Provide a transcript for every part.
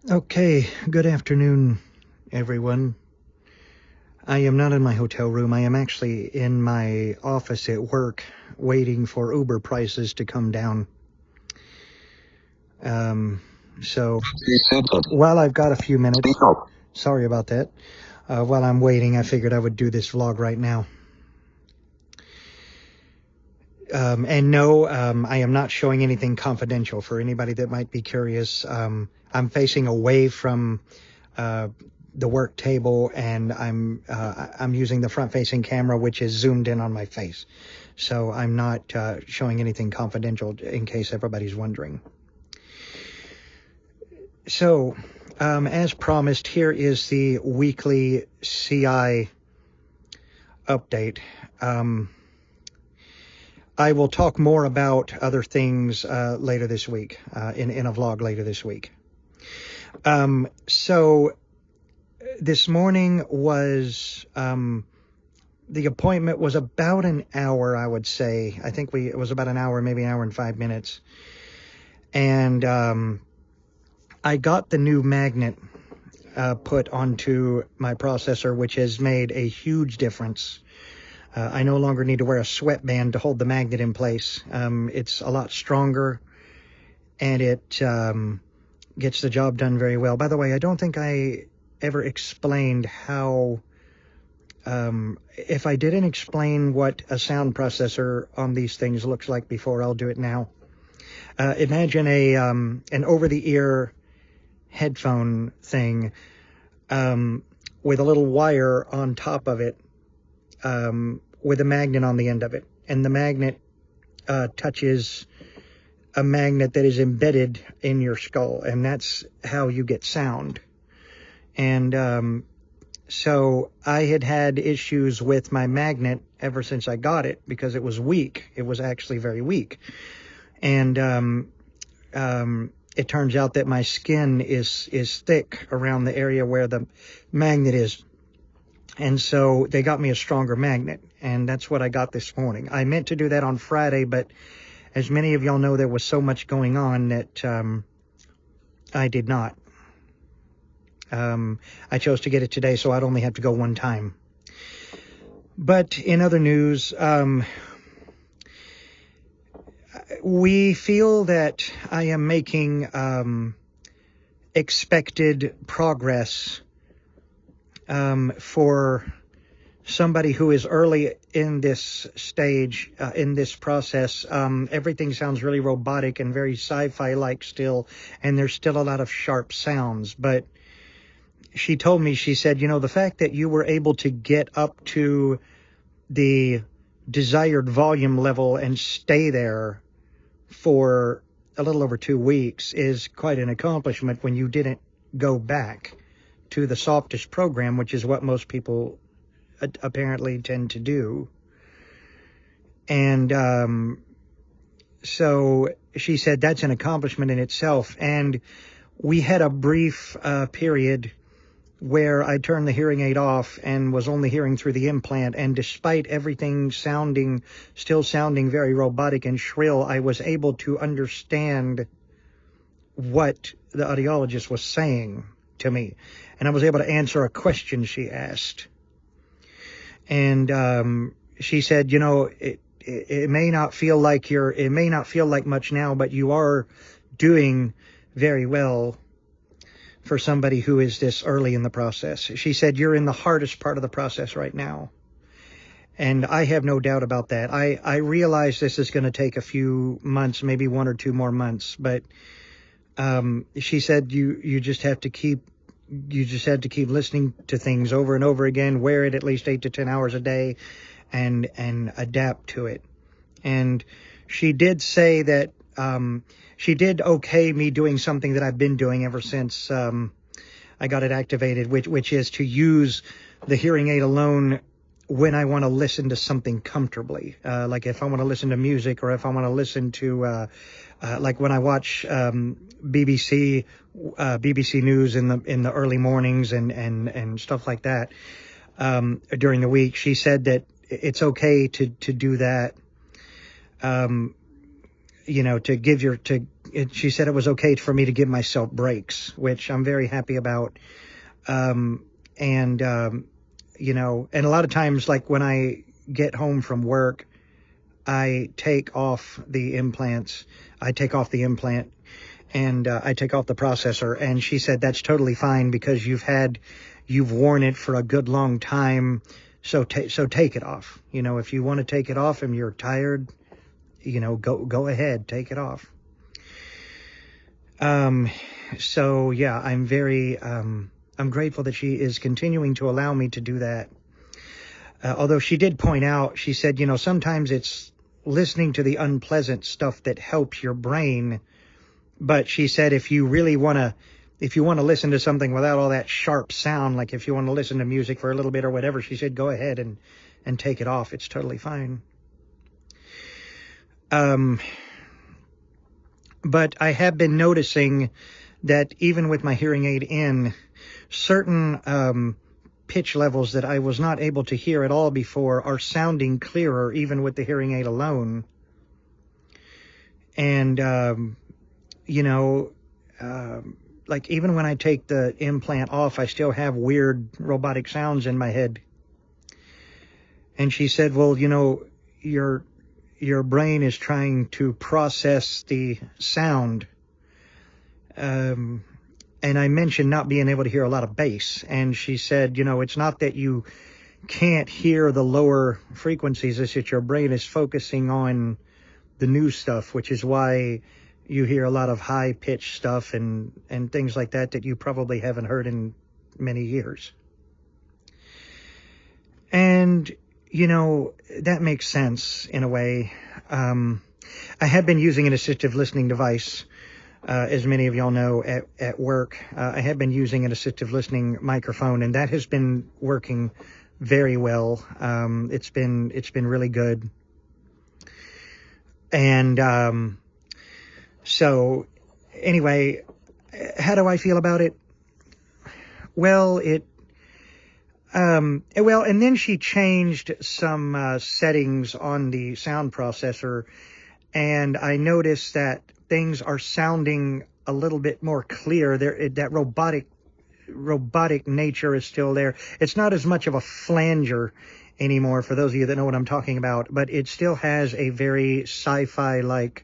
Okay, good afternoon, everyone. I am not in my hotel room. I am actually in my office at work waiting for Uber prices to come down. So while I've got a few minutes, sorry about that. While I'm waiting, I figured I would do this vlog right now. And no, I am not showing anything confidential for anybody that might be curious. I'm facing away from the work table, and I'm using the front-facing camera, which is zoomed in on my face. So I'm not showing anything confidential, in case everybody's wondering. So, as promised, here is the weekly CI update. I will talk more about other things later this week, in a vlog later this week. So this morning was, the appointment was about an hour, I would say. I think it was about an hour, maybe an hour and 5 minutes. And I got the new magnet put onto my processor, which has made a huge difference. I no longer need to wear a sweatband to hold the magnet in place. It's a lot stronger, and it gets the job done very well. By the way, I don't think I ever explained how, if I didn't explain what a sound processor on these things looks like before, I'll do it now. Imagine an over-the-ear headphone thing with a little wire on top of it, with a magnet on the end of it, and the magnet touches a magnet that is embedded in your skull, and that's how you get sound. And so I had issues with my magnet ever since I got it, because it was weak. It was actually very weak. And it turns out that my skin is thick around the area where the magnet is. And so they got me a stronger magnet, and that's what I got this morning. I meant to do that on Friday, but as many of y'all know, there was so much going on that I did not. I chose to get it today, so I'd only have to go one time. But in other news, we feel that I am making expected progress for somebody who is early in this stage, in this process. Everything sounds really robotic and very sci-fi like still, and there's still a lot of sharp sounds. But she told me, she said, you know, the fact that you were able to get up to the desired volume level and stay there for a little over 2 weeks is quite an accomplishment when you didn't go back to the softest program, which is what most people apparently tend to do. And so she said that's an accomplishment in itself. And we had a brief period where I turned the hearing aid off and was only hearing through the implant, and despite everything still sounding very robotic and shrill, I was able to understand what the audiologist was saying to me, and I was able to answer a question she asked. And she said, you know, it may not feel like much now, but you are doing very well for somebody who is this early in the process. She said, you're in the hardest part of the process right now. And I have no doubt about that. I realize this is going to take a few months, maybe 1 or 2 more months, but she said you just have to keep listening to things over and over again, wear it at least 8 to 10 hours a day, and adapt to it. And she did say that she did okay me doing something that I've been doing ever since I got it activated, which is to use the hearing aid alone when I want to listen to something comfortably. Like if I want to listen to music, or if I want to listen to, like when I watch BBC News in the early mornings and stuff like that during the week. She said that it's okay to do that. You know, to she said it was okay for me to give myself breaks, which I'm very happy about. You know, and a lot of times, like when I get home from work, I take off the implants. I take off the implant and I take off the processor. And she said that's totally fine because you've worn it for a good long time. So take it off. You know, if you want to take it off and you're tired, you know, go ahead, take it off. So yeah, I'm grateful that she is continuing to allow me to do that. Although she did point out, she said, you know, sometimes it's listening to the unpleasant stuff that helps your brain. But she said, if you want to listen to something without all that sharp sound, like if you want to listen to music for a little bit or whatever, she said, go ahead and take it off. It's totally fine. But I have been noticing that even with my hearing aid in, certain pitch levels that I was not able to hear at all before are sounding clearer even with the hearing aid alone. And, you know, like even when I take the implant off, I still have weird robotic sounds in my head. And she said, well, you know, your brain is trying to process the sound. And I mentioned not being able to hear a lot of bass. And she said, you know, it's not that you can't hear the lower frequencies. It's that your brain is focusing on the new stuff, which is why you hear a lot of high-pitched stuff and things like that you probably haven't heard in many years. And, you know, that makes sense in a way. I have been using an assistive listening device. As many of y'all know, at work, I have been using an assistive listening microphone, and that has been working very well. It's been really good. And so anyway, how do I feel about it? Well, and then she changed some settings on the sound processor, and I noticed that things are sounding a little bit more clear. That robotic nature is still there. It's not as much of a flanger anymore, for those of you that know what I'm talking about, but it still has a very sci-fi-like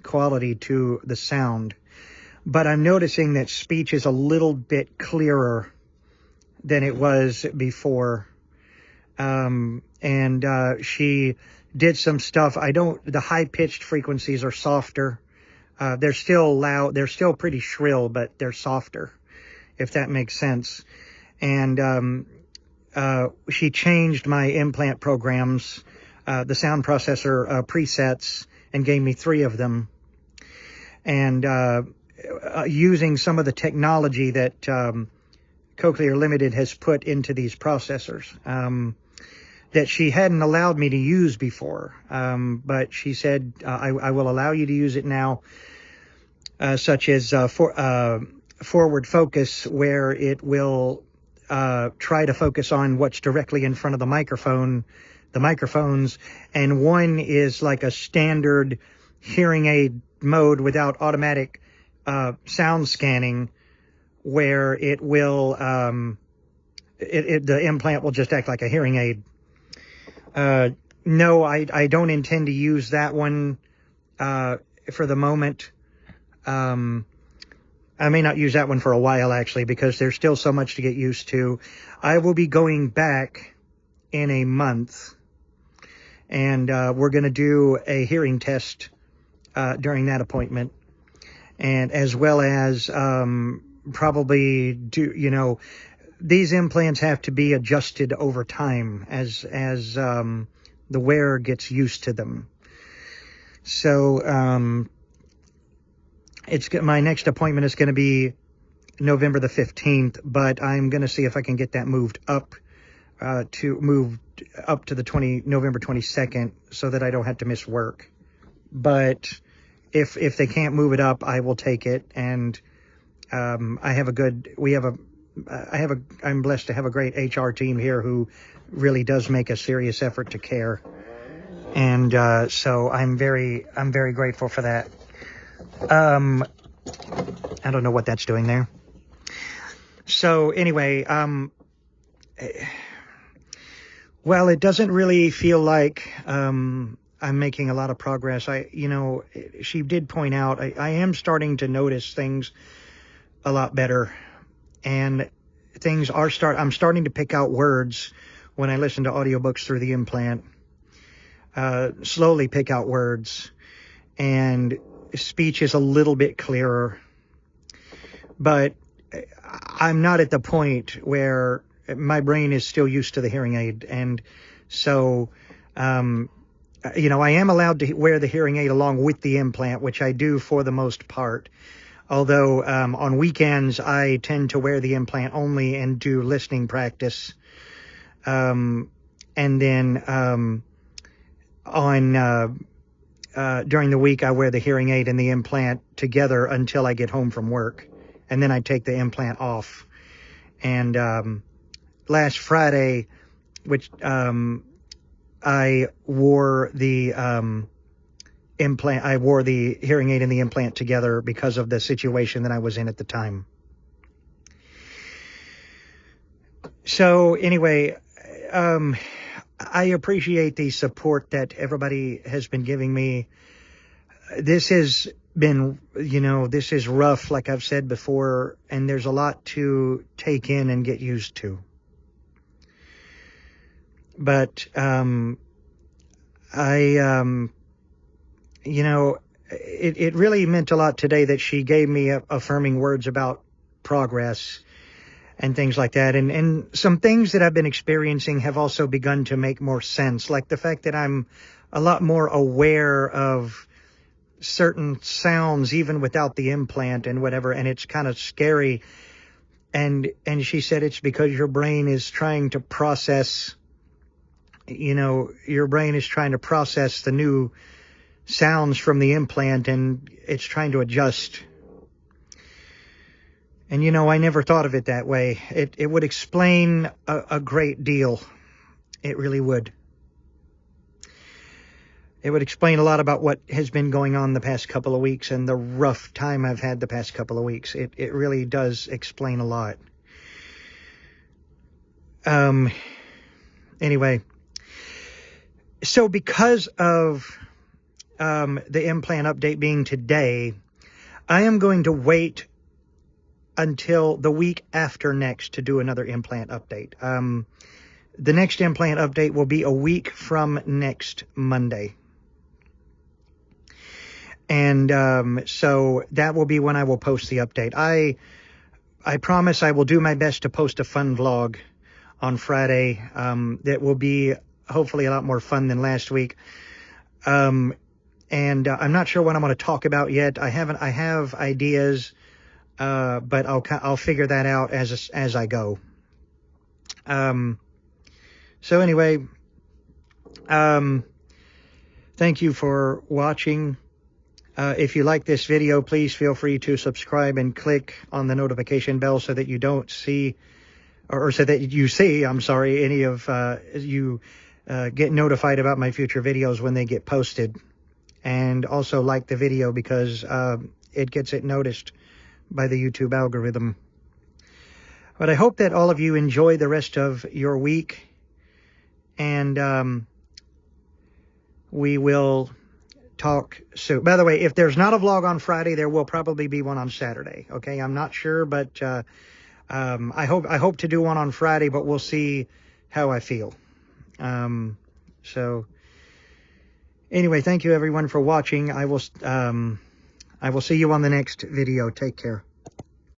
quality to the sound. But I'm noticing that speech is a little bit clearer than it was before. She did some stuff. The high-pitched frequencies are softer. They're still loud. They're still pretty shrill, but they're softer, if that makes sense. And she changed my implant programs, the sound processor presets, and gave me 3 of them. And using some of the technology that Cochlear Limited has put into these processors that she hadn't allowed me to use before. But she said, I will allow you to use it now, such as forward focus, where it will try to focus on what's directly in front of the microphones, and one is like a standard hearing aid mode without automatic sound scanning, where it will the implant will just act like a hearing aid. No, I don't intend to use that one for the moment. I may not use that one for a while, actually, because there's still so much to get used to. I will be going back in a month, and we're going to do a hearing test during that appointment, and as well as probably do, you know, these implants have to be adjusted over time as the wearer gets used to them. So my next appointment is going to be November the 15th, but I'm going to see if I can get that moved up to the November 22nd, so that I don't have to miss work. But if they can't move it up, I will take it. And I'm blessed to have a great HR team here who really does make a serious effort to care. And so I'm very grateful for that. I don't know what that's doing there. So anyway, well, it doesn't really feel like I'm making a lot of progress. She did point out I am starting to notice things a lot better, and I'm starting to pick out words when I listen to audiobooks through the implant. Slowly pick out words, and speech is a little bit clearer, but I'm not at the point where my brain is still used to the hearing aid. And so, I am allowed to wear the hearing aid along with the implant, which I do for the most part. Although on weekends, I tend to wear the implant only and do listening practice. And then during the week, I wear the hearing aid and the implant together until I get home from work. And then I take the implant off. And last Friday, which I wore the implant, I wore the hearing aid and the implant together because of the situation that I was in at the time. So anyway, I appreciate the support that everybody has been giving me. This has been, this is rough, like I've said before, and there's a lot to take in and get used to. But, it really meant a lot today that she gave me affirming words about progress and things like that. And some things that I've been experiencing have also begun to make more sense, like the fact that I'm a lot more aware of certain sounds even without the implant and whatever, and it's kind of scary. And she said it's because your brain is trying to process, your brain is trying to process the new sounds from the implant, and it's trying to adjust. And I never thought of it that way. It would explain a great deal. It really would. It would explain a lot about what has been going on the past couple of weeks and the rough time I've had the past couple of weeks. It really does explain a lot. Anyway, so because of the implant update being today, I am going to wait until the week after next to do another implant update. The next implant update will be a week from next Monday. And so that will be when I will post the update. I promise I will do my best to post a fun vlog on Friday. That will be hopefully a lot more fun than last week. And I'm not sure what I'm going to talk about yet. I have ideas, but I'll figure that out as I go. So anyway, thank you for watching. If you like this video, please feel free to subscribe and click on the notification bell so that you don't see, or so that you see, any of you get notified about my future videos when they get posted. And also like the video because it gets it noticed by the YouTube algorithm. But I hope that all of you enjoy the rest of your week. And we will talk soon. By the way, if there's not a vlog on Friday, there will probably be one on Saturday. Okay, I'm not sure, but I hope to do one on Friday, but we'll see how I feel. So anyway, thank you everyone for watching. I will see you on the next video. Take care.